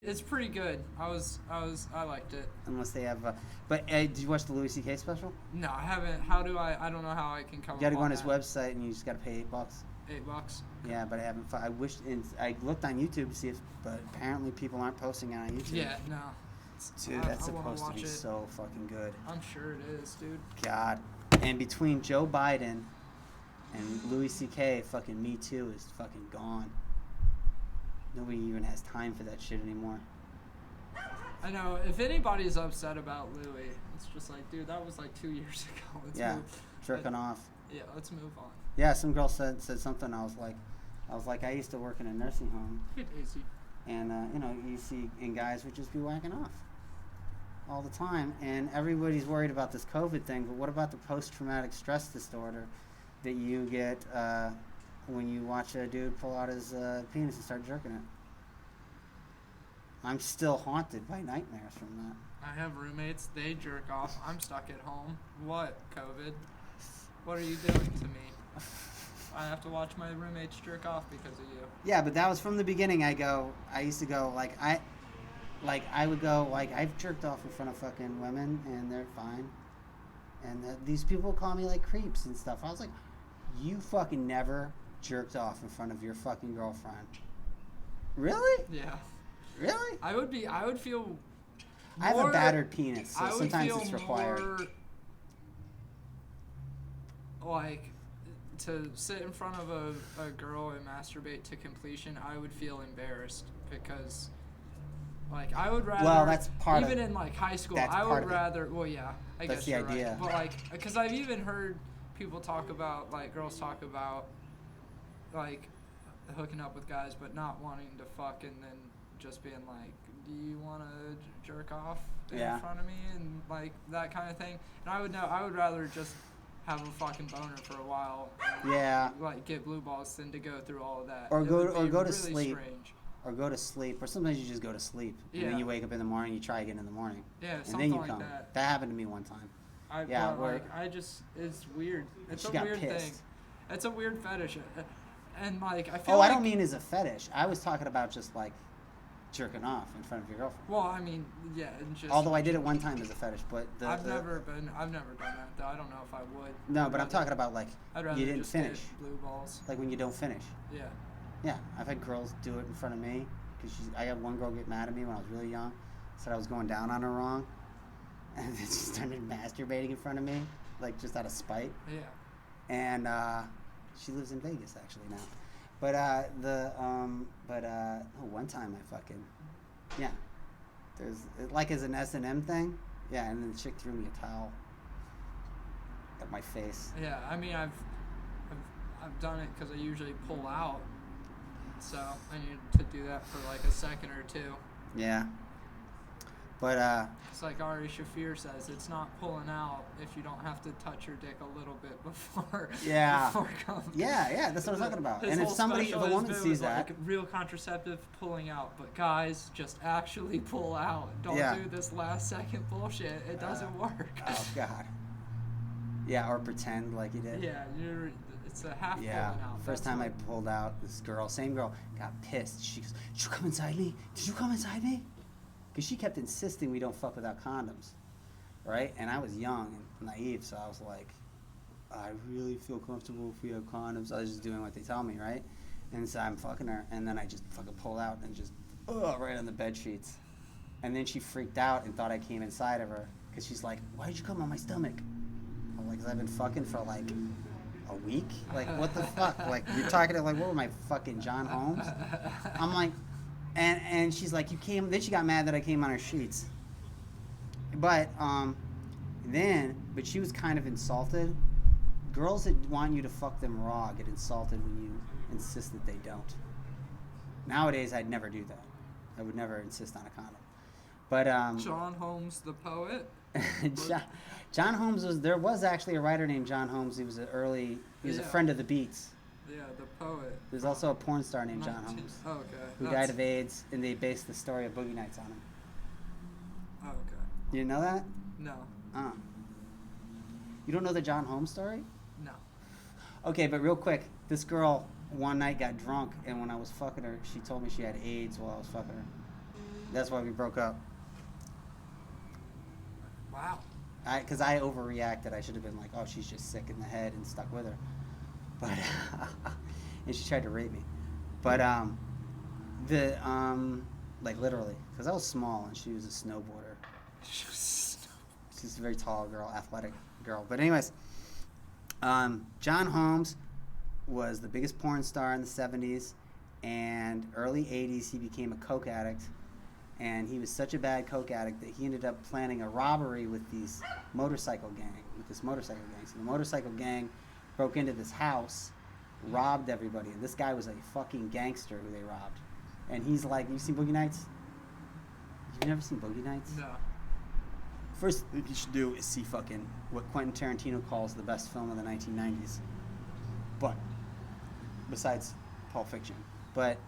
It's pretty good. I liked it. Unless they have. But did you watch the Louis C.K. special? No, I haven't. How do I don't know how I can come. You got to go on his that. website and you just got to pay $8. $8. Yeah, but I haven't. I wish. I looked on YouTube to see if, but apparently people aren't posting it on YouTube. Yeah, no. Dude, that's supposed to be so fucking good. I'm sure it is, dude. God. And between Joe Biden and Louis C.K., fucking Me Too is fucking gone. Nobody even has time for that shit anymore. I know. If anybody's upset about Louis, it's just like, dude, that was like 2 years ago. Jerking off. Yeah, let's move on. Yeah, some girl said something. I was like, I used to work in a nursing home. Easy. And you see, and guys would just be whacking off all the time. And everybody's worried about this COVID thing, but what about the post-traumatic stress disorder that you get when you watch a dude pull out his penis and start jerking it? I'm still haunted by nightmares from that. I have roommates. They jerk off. I'm stuck at home. What, COVID? What are you doing to me? I have to watch my roommates jerk off because of you. Yeah, but that was from the beginning. I used to go, I would go, I've jerked off in front of fucking women, and they're fine. And these people call me, creeps and stuff. I was like, you fucking never jerked off in front of your fucking girlfriend. Really? Yeah. Really? I would feel I have a battered penis, so sometimes it's required. To sit in front of a girl and masturbate to completion, I would feel embarrassed because, I would rather. Well, that's part even of in high school. I would rather. Well, yeah, I that's guess the you're idea. Right. But because I've even heard people talk about girls talk about hooking up with guys, but not wanting to fuck, and then just being like, do you want to jerk off in front of me and that kind of thing. And I would rather just have a fucking boner for a while. And, get blue balls than to go through all of that. Or go to really sleep. Strange. Or go to sleep. Or sometimes you just go to sleep. And then you wake up in the morning, you try again in the morning. Yeah, and something then you come. that. That happened to me one time. It's weird. It's a weird thing. It's a weird fetish. And I feel I don't mean as a fetish. I was talking about just jerking off in front of your girlfriend. Well, I mean, yeah, and just. Although I did it one time as a fetish, but I've never done that though. I don't know if I would. No, but I'm talking about I'd rather you didn't just finish. Get blue balls. When you don't finish. Yeah. Yeah, I've had girls do it in front of me because I had one girl get mad at me when I was really young, said I was going down on her wrong, and then she started masturbating in front of me, just out of spite. Yeah. And she lives in Vegas actually now. But one time I fucking, there's as an S&M thing, and then the chick threw me a towel at my face. Yeah, I mean I've done it because I usually pull out, so I need to do that for a second or two. Yeah. But it's like Ari Shafir says, it's not pulling out if you don't have to touch your dick a little bit before. Yeah. Before coming. Yeah, that's what I'm talking about. And if a woman sees that, real contraceptive pulling out, but guys, just actually pull out. Don't do this last second bullshit. It doesn't work. Oh God. Yeah, or pretend like you did. Yeah, it's a half pulling out. First time I pulled out, this girl, same girl, got pissed. She goes, "Did you come inside me? Did you come inside me?" Because she kept insisting we don't fuck without condoms, right? And I was young and naive, so I was like, I really feel comfortable if we have condoms. I was just doing what they tell me, right? And so I'm fucking her, and then I just fucking pull out and just, right on the bed sheets. And then she freaked out and thought I came inside of her, because she's like, why did you come on my stomach? I'm like, because I've been fucking for a week? What the fuck? You're talking to, what were my fucking John Holmes? I'm like, and she's like, you came, then she got mad that I came on her sheets. But she was kind of insulted. Girls that want you to fuck them raw get insulted when you insist that they don't. Nowadays, I'd never do that. I would never insist on a condom. But John Holmes, the poet. John Holmes there was actually a writer named John Holmes. He was a friend of the Beats. Yeah, the poet. There's also a porn star named John Holmes. Oh, okay. Who died of AIDS, and they based the story of Boogie Nights on him. Oh, okay. You didn't know that? No. You don't know the John Holmes story? No. Okay, but real quick, this girl one night got drunk, and when I was fucking her, she told me she had AIDS while I was fucking her. That's why we broke up. Wow. Because I overreacted. I should have been like, oh, she's just sick in the head and stuck with her. But and she tried to rape me. But like literally, because I was small and she was a snowboarder. She's a very tall girl, athletic girl. But anyways, John Holmes was the biggest porn star in the 70s and early 80s. He became a coke addict. And he was such a bad coke addict that he ended up planning a robbery with this motorcycle gang. So the motorcycle gang broke into this house, robbed everybody, and this guy was a fucking gangster who they robbed. And he's like, you seen Boogie Nights? You've never seen Boogie Nights? No. First thing you should do is see fucking what Quentin Tarantino calls the best film of the 1990s. But, besides Pulp Fiction. But,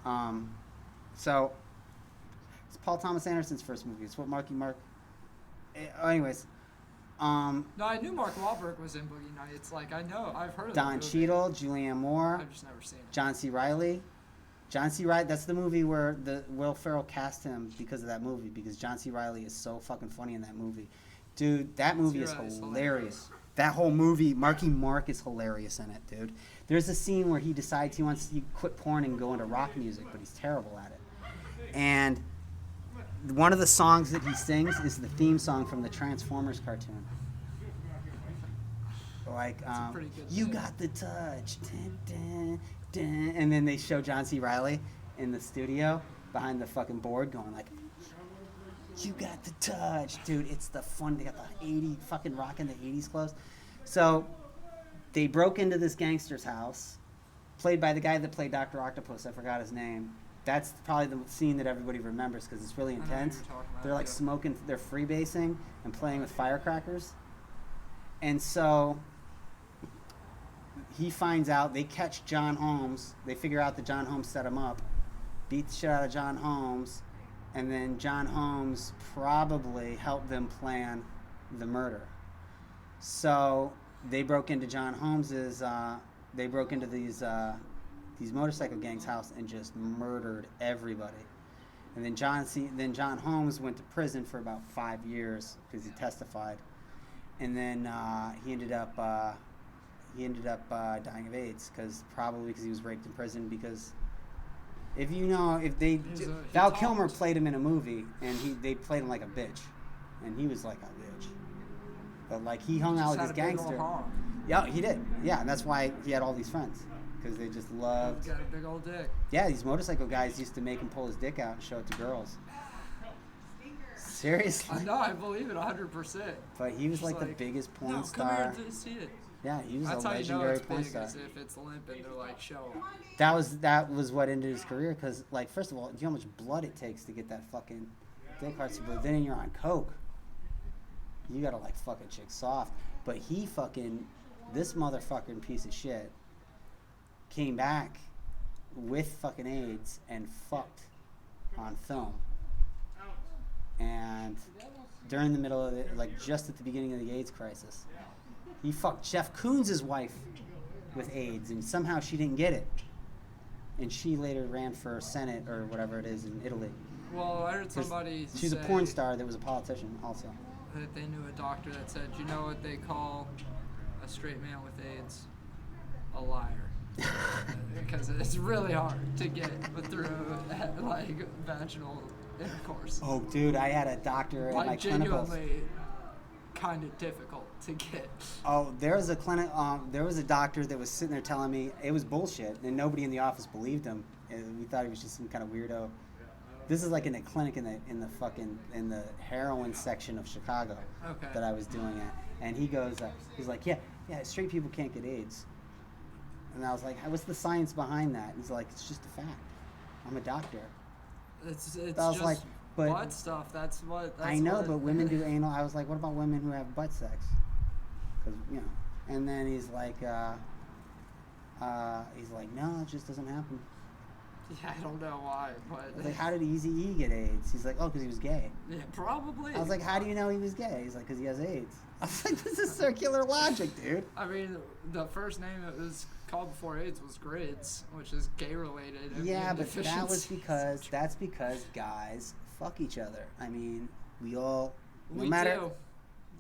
so... it's Paul Thomas Anderson's first movie. It's what Marky Mark... anyways. No, I knew Mark Wahlberg was in Boogie Nights. Like, I know. I've heard of Don Cheadle, Julianne Moore. I've just never seen it. John C. Reilly. John C. Reilly, that's the movie where Will Ferrell cast him because of that movie. Because John C. Reilly is so fucking funny in that movie. Dude, that movie is hilarious. That whole movie, Marky Mark is hilarious in it, dude. There's a scene where he decides he wants to quit porn and go into rock music, but he's terrible at it. And... one of the songs that he sings is the theme song from the Transformers cartoon. Like, you got the touch, dun, dun, dun. And then they show John C. Reilly in the studio behind the fucking board going like, you got the touch, dude. It's the fun. They got the 80 fucking rocking the 80s clothes. So they broke into this gangster's house, played by the guy that played Dr. Octopus. I forgot his name. That's probably the scene that everybody remembers because it's really intense. They're like smoking, they're freebasing and playing with firecrackers. And so he finds out, they catch John Holmes. They figure out that John Holmes set him up, beat the shit out of John Holmes, and then John Holmes probably helped them plan the murder. So they broke into John Holmes's, they broke into these motorcycle gangs' house and just murdered everybody. And then John Holmes went to prison for about 5 years because he testified. And then he ended up dying of AIDS probably because he was raped in prison. Because Val Kilmer played him in a movie and they played him like a bitch, and he was like a bitch. But like he hung out with his gangster. Yeah, he did. Yeah, and that's why he had all these friends. Because they just loved... He's got a big old dick. Yeah, these motorcycle guys used to make him pull his dick out and show it to girls. Seriously? No, I believe it 100%. But he was like the biggest porn star. Come here to see it. Yeah, he was That's a legendary porn star. star. If it's limp and they're like, show him. That was what ended his career. Because, like, first of all, do you know how much blood it takes to get that fucking dick hard? But then you're on coke. You gotta, like, fuck a chick soft. But he fucking... this motherfucking piece of shit... came back with fucking AIDS and fucked on film. And during the middle of it, like just at the beginning of the AIDS crisis, he fucked Jeff Koons' wife with AIDS, and somehow she didn't get it. And she later ran for Senate or whatever it is in Italy. Well, I heard somebody she's a porn star that was a politician also. That they knew a doctor that said, you know what they call a straight man with AIDS? A liar. Because it's really hard to get through like vaginal intercourse. Oh, dude, I had a doctor at my clinicals. Genuinely kind of difficult to get. Oh, there was a doctor that was sitting there telling me it was bullshit, and nobody in the office believed him. And we thought he was just some kind of weirdo. This is like in a clinic in the heroin section of Chicago that I was doing at, and he goes, he's like, yeah, straight people can't get AIDS. And I was like, what's the science behind that? He's like, it's just a fact. I'm a doctor. It's I was just like, but butt stuff. That's what. I know, but women do anal. I was like, what about women who have butt sex? Because And then he's like, no, it just doesn't happen. Yeah, I don't know why, but... I was like, how did Eazy-E get AIDS? He's like, oh, because he was gay. Yeah, probably. I was like, how do you know he was gay? He's like, because he has AIDS. I was like, this is circular logic, dude. I mean, the first name it was called before AIDS was GRIDS, which is gay-related. Yeah, but that's because guys fuck each other. I mean, we all, no We matter, do.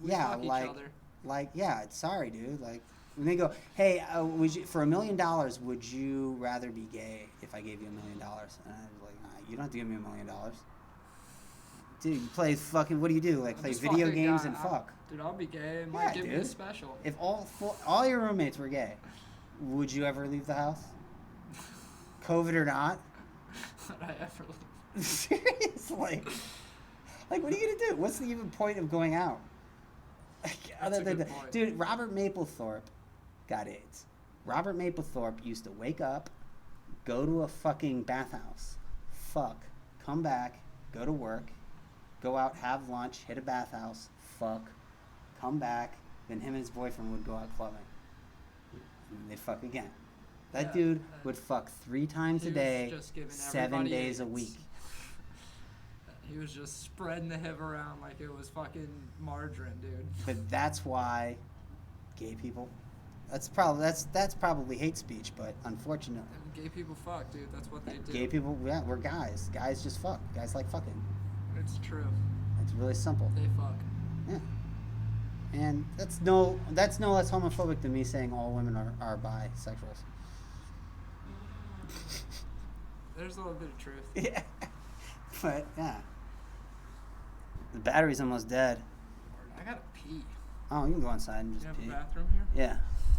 We yeah, fuck like, each other. yeah, sorry, dude. Like, when they go, hey, would you, for $1 million, would you rather be gay if I gave you $1 million? And I was like, nah, you don't have to give me $1 million. Dude, you play fucking, what do you do? Like, I'm play just video fucking games guy. and fuck. Dude, I'll be gay. It might give me a dude. special. If all your roommates were gay, would you ever leave the house? COVID or not? Would I ever leave? Seriously. Like, what are you going to do? What's the even point of going out? Like, That's a good point. Dude, Robert Mapplethorpe got AIDS. Robert Mapplethorpe used to wake up, go to a fucking bathhouse, fuck, come back, go to work, go out, have lunch, hit a bathhouse, fuck, come back, then him and his boyfriend would go out clubbing. And they'd fuck again. That dude would fuck 3 times a day, 7 days a week. He was just spreading the HIV around like it was fucking margarine, dude. But that's why gay people, that's probably hate speech, but unfortunately. Gay people fuck, dude. That's what they do. Gay people, yeah, we're guys. Guys just fuck. Guys like fucking. It's true. It's really simple. They fuck. Yeah. And that's no less homophobic than me saying all women are bisexuals. There's a little bit of truth. Yeah. But, yeah. The battery's almost dead. I gotta pee. Oh, you can go inside and You just have pee. a bathroom here? Yeah.